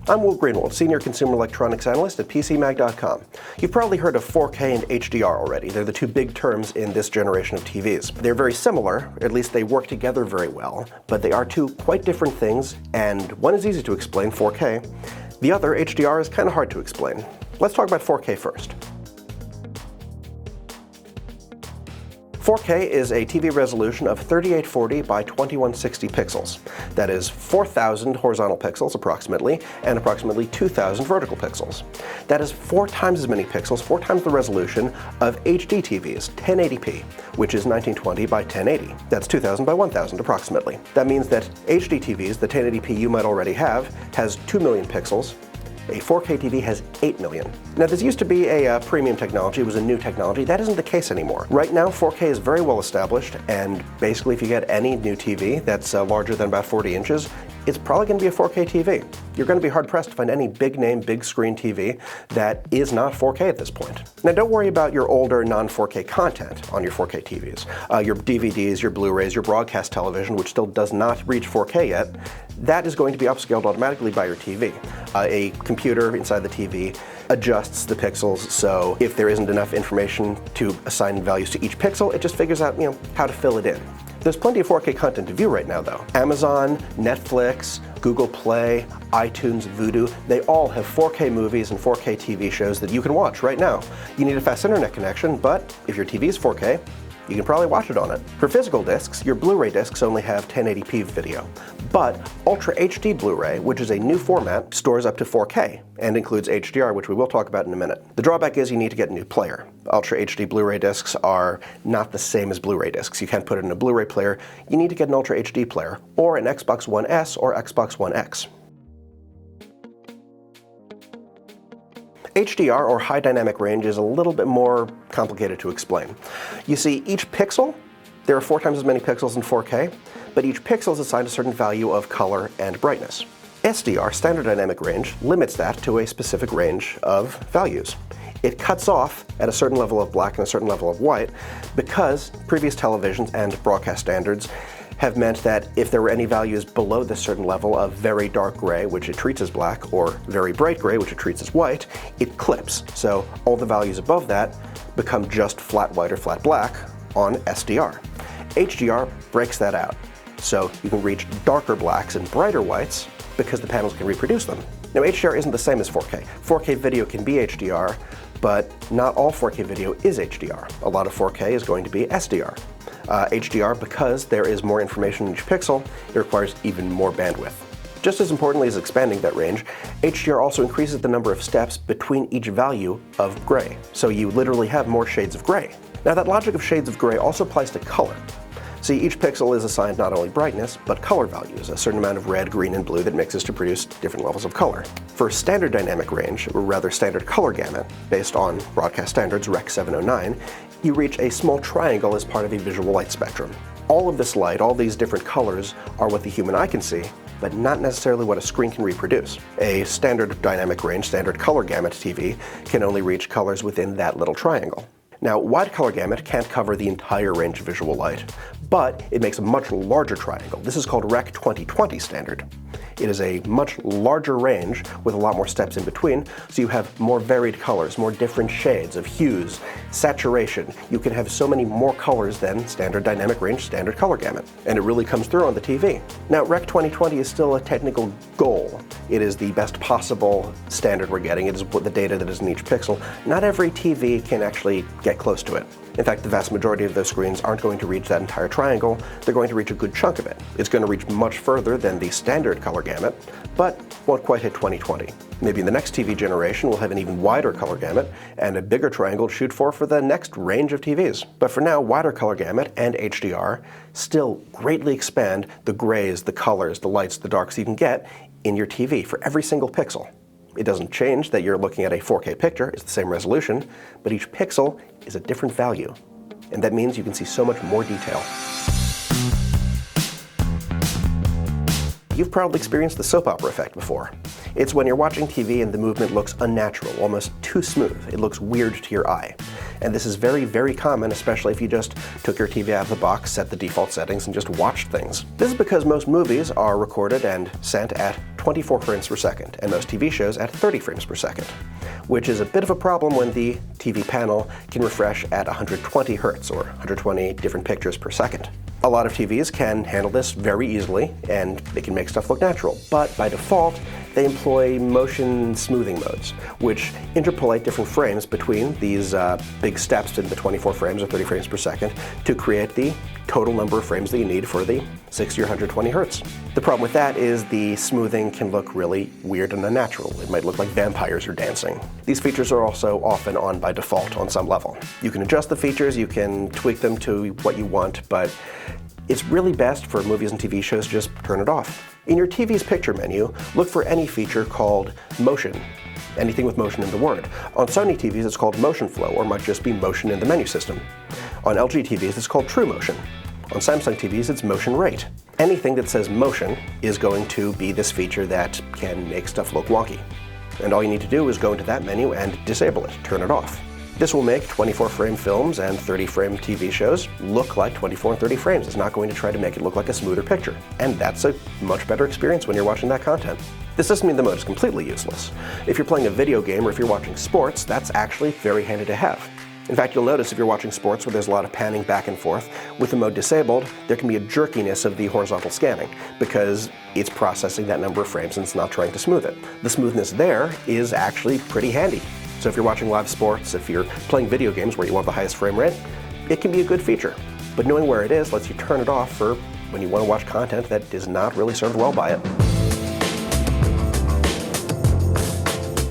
I'm Will Greenwald, Senior Consumer Electronics Analyst at PCMag.com. You've probably heard of 4K and HDR already. They're the two big terms in this generation of TVs. They're very similar, at least they work together very well, but they are two quite different things, and one is easy to explain, 4K. The other, HDR, is kind of hard to explain. Let's talk about 4K first. 4K is a TV resolution of 3840 by 2160 pixels. That is 4,000 horizontal pixels approximately, and approximately 2,000 vertical pixels. That is 4 times as many pixels, 4 times the resolution of HD TVs, 1080p, which is 1920 by 1080. That's 2,000 by 1,000 approximately. That means that HD TVs, the 1080p you might already have, has 2 million pixels. A 4K TV has 8 million. Now this used to be a premium technology, it was a new technology. That isn't the case anymore. Right now 4K is very well established, and basically if you get any new TV that's larger than about 40 inches, it's probably going to be a 4K TV. You're going to be hard-pressed to find any big-name, big-screen TV that is not 4K at this point. Now don't worry about your older non-4K content on your 4K TVs. Your DVDs, your Blu-rays, your broadcast television, which still does not reach 4K yet, that is going to be upscaled automatically by your TV. A computer inside the TV adjusts the pixels, so if there isn't enough information to assign values to each pixel, it just figures out, how to fill it in. There's plenty of 4K content to view right now, though. Amazon, Netflix, Google Play, iTunes, Vudu, they all have 4K movies and 4K TV shows that you can watch right now. You need a fast internet connection, but if your TV is 4K, you can probably watch it on it. For physical discs, your Blu-ray discs only have 1080p video. But Ultra HD Blu-ray, which is a new format, stores up to 4K and includes HDR, which we will talk about in a minute. The drawback is you need to get a new player. Ultra HD Blu-ray discs are not the same as Blu-ray discs. You can't put it in a Blu-ray player. You need to get an Ultra HD player, or an Xbox One S or Xbox One X. HDR, or high dynamic range, is a little bit more complicated to explain. You see, each pixel, there are 4 times as many pixels in 4K, but each pixel is assigned a certain value of color and brightness. SDR, standard dynamic range, limits that to a specific range of values. It cuts off at a certain level of black and a certain level of white because previous televisions and broadcast standards have meant that if there were any values below this certain level of very dark gray, which it treats as black, or very bright gray, which it treats as white, it clips. So all the values above that become just flat white or flat black on SDR. HDR breaks that out. So you can reach darker blacks and brighter whites because the panels can reproduce them. Now HDR isn't the same as 4K. 4K video can be HDR, but not all 4K video is HDR. A lot of 4K is going to be SDR. HDR, because there is more information in each pixel, it requires even more bandwidth. Just as importantly as expanding that range, HDR also increases the number of steps between each value of gray. So you literally have more shades of gray. Now that logic of shades of gray also applies to color. See, each pixel is assigned not only brightness, but color values, a certain amount of red, green, and blue that mixes to produce different levels of color. For standard dynamic range, or rather standard color gamut, based on broadcast standards Rec. 709, you reach a small triangle as part of a visual light spectrum. All of this light, all these different colors, are what the human eye can see, but not necessarily what a screen can reproduce. A standard dynamic range, standard color gamut TV can only reach colors within that little triangle. Now, wide color gamut can't cover the entire range of visual light, but it makes a much larger triangle. This is called Rec. 2020 standard. It is a much larger range with a lot more steps in between, so you have more varied colors, more different shades of hues, saturation. You can have so many more colors than standard dynamic range, standard color gamut, and it really comes through on the TV. Now, Rec. 2020 is still a technical goal. It is the best possible standard we're getting. It is the data that is in each pixel. Not every TV can actually get close to it. In fact, the vast majority of those screens aren't going to reach that entire triangle. They're going to reach a good chunk of it. It's going to reach much further than the standard color gamut, but won't quite hit 2020. Maybe in the next TV generation we'll have an even wider color gamut and a bigger triangle to shoot for the next range of TVs. But for now, wider color gamut and HDR still greatly expand the grays, the colors, the lights, the darks you can get in your TV for every single pixel. It doesn't change that you're looking at a 4K picture, it's the same resolution, but each pixel is a different value. And that means you can see so much more detail. You've probably experienced the soap opera effect before. It's when you're watching TV and the movement looks unnatural, almost too smooth. It looks weird to your eye. And this is very, very common, especially if you just took your TV out of the box, set the default settings, and just watched things. This is because most movies are recorded and sent at 24 frames per second, and most TV shows at 30 frames per second, which is a bit of a problem when the TV panel can refresh at 120 Hz, or 120 different pictures per second. A lot of TVs can handle this very easily, and they can make stuff look natural, but by default, they employ motion smoothing modes, which interpolate different frames between these big steps in the 24 frames or 30 frames per second to create the total number of frames that you need for the 60 or 120 Hz. The problem with that is the smoothing can look really weird and unnatural. It might look like vampires are dancing. These features are also often on by default on some level. You can adjust the features, you can tweak them to what you want, but it's really best for movies and TV shows to just turn it off. In your TV's picture menu, look for any feature called motion, anything with motion in the word. On Sony TVs, it's called motion flow, or might just be motion in the menu system. On LG TVs, it's called true motion. On Samsung TVs, it's motion rate. Anything that says motion is going to be this feature that can make stuff look wonky. And all you need to do is go into that menu and disable it, turn it off. This will make 24-frame films and 30-frame TV shows look like 24 and 30 frames. It's not going to try to make it look like a smoother picture. And that's a much better experience when you're watching that content. This doesn't mean the mode is completely useless. If you're playing a video game or if you're watching sports, that's actually very handy to have. In fact, you'll notice if you're watching sports where there's a lot of panning back and forth, with the mode disabled, there can be a jerkiness of the horizontal scanning because it's processing that number of frames and it's not trying to smooth it. The smoothness there is actually pretty handy. So if you're watching live sports, if you're playing video games where you want the highest frame rate, it can be a good feature. But knowing where it is lets you turn it off for when you want to watch content that is not really served well by it.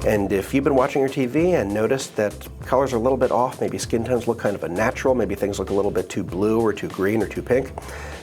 And if you've been watching your TV and noticed that colors are a little bit off, maybe skin tones look kind of unnatural, maybe things look a little bit too blue or too green or too pink,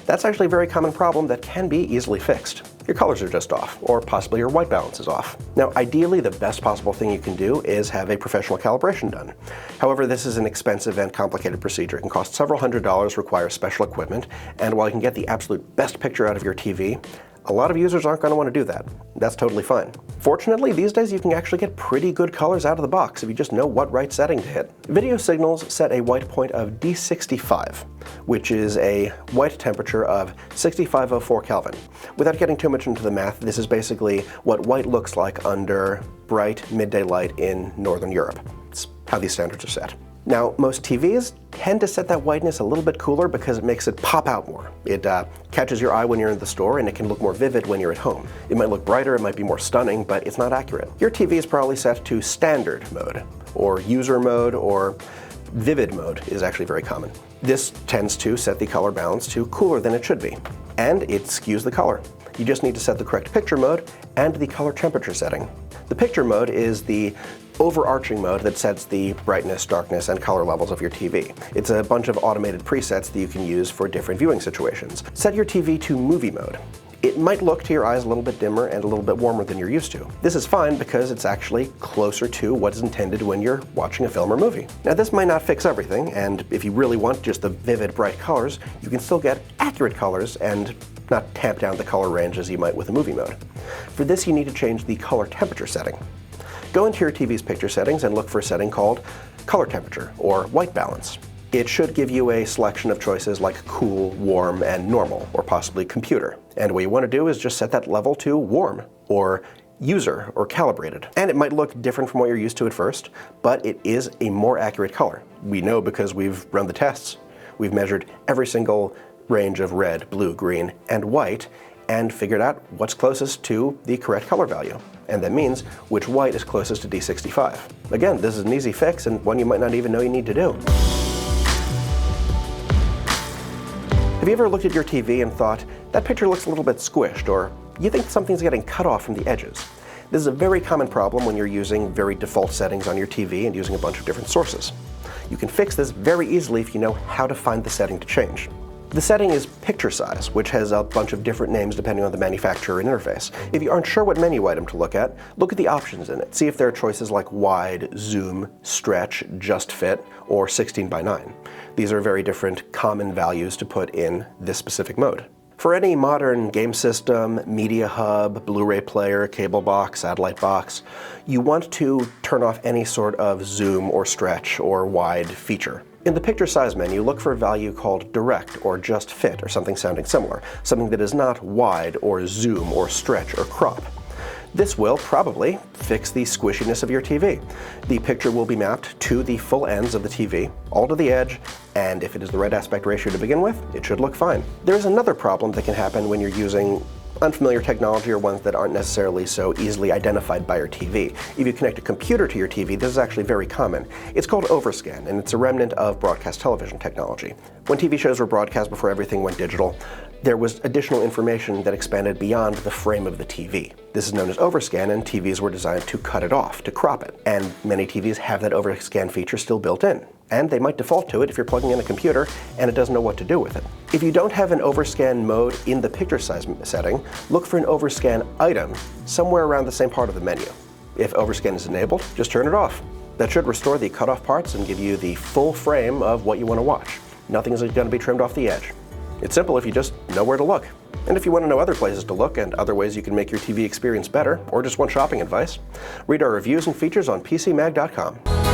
that's actually a very common problem that can be easily fixed. Your colors are just off, or possibly your white balance is off. Now, ideally, the best possible thing you can do is have a professional calibration done. However, this is an expensive and complicated procedure. It can cost several $100s, require special equipment, and while you can get the absolute best picture out of your TV, a lot of users aren't going to want to do that. That's totally fine. Fortunately, these days you can actually get pretty good colors out of the box if you just know what right setting to hit. Video Signals set a white point of D65, which is a white temperature of 6504 Kelvin. Without getting too much into the math, this is basically what white looks like under bright midday light in Northern Europe. It's how these standards are set. Now, most TVs tend to set that whiteness a little bit cooler because it makes it pop out more. It catches your eye when you're in the store and it can look more vivid when you're at home. It might look brighter, it might be more stunning, but it's not accurate. Your TV is probably set to standard mode, or user mode, or vivid mode is actually very common. This tends to set the color balance to cooler than it should be, and it skews the color. You just need to set the correct picture mode and the color temperature setting. The picture mode is the overarching mode that sets the brightness, darkness, and color levels of your TV. It's a bunch of automated presets that you can use for different viewing situations. Set your TV to movie mode. It might look to your eyes a little bit dimmer and a little bit warmer than you're used to. This is fine because it's actually closer to what is intended when you're watching a film or movie. Now, this might not fix everything, and if you really want just the vivid, bright colors, you can still get accurate colors and not tamp down the color range as you might with a movie mode. For this, you need to change the color temperature setting. Go into your TV's picture settings and look for a setting called color temperature, or white balance. It should give you a selection of choices like cool, warm, and normal, or possibly computer. And what you want to do is just set that level to warm, or user, or calibrated. And it might look different from what you're used to at first, but it is a more accurate color. We know because we've run the tests. We've measured every single range of red, blue, green, and white, and figured out what's closest to the correct color value. And that means which white is closest to D65. Again, this is an easy fix and one you might not even know you need to do. Have you ever looked at your TV and thought, that picture looks a little bit squished, or you think something's getting cut off from the edges? This is a very common problem when you're using very default settings on your TV and using a bunch of different sources. You can fix this very easily if you know how to find the setting to change. The setting is picture size, which has a bunch of different names depending on the manufacturer and interface. If you aren't sure what menu item to look at the options in it. See if there are choices like wide, zoom, stretch, just fit, or 16:9. These are very different common values to put in this specific mode. For any modern game system, media hub, Blu-ray player, cable box, satellite box, you want to turn off any sort of zoom or stretch or wide feature. In the picture size menu, look for a value called direct or just fit or something sounding similar, something that is not wide or zoom or stretch or crop. This will probably fix the squishiness of your TV. The picture will be mapped to the full ends of the TV, all to the edge, and if it is the right aspect ratio to begin with, it should look fine. There's another problem that can happen when you're using unfamiliar technology or ones that aren't necessarily so easily identified by your TV. If you connect a computer to your TV, this is actually very common. It's called overscan, and it's a remnant of broadcast television technology. When TV shows were broadcast before everything went digital, there was additional information that expanded beyond the frame of the TV. This is known as overscan, and TVs were designed to cut it off, to crop it. And many TVs have that overscan feature still built in. And they might default to it if you're plugging in a computer and it doesn't know what to do with it. If you don't have an overscan mode in the picture size setting, look for an overscan item somewhere around the same part of the menu. If overscan is enabled, just turn it off. That should restore the cut-off parts and give you the full frame of what you want to watch. Nothing is going to be trimmed off the edge. It's simple if you just know where to look. And if you want to know other places to look and other ways you can make your TV experience better, or just want shopping advice, read our reviews and features on PCMag.com.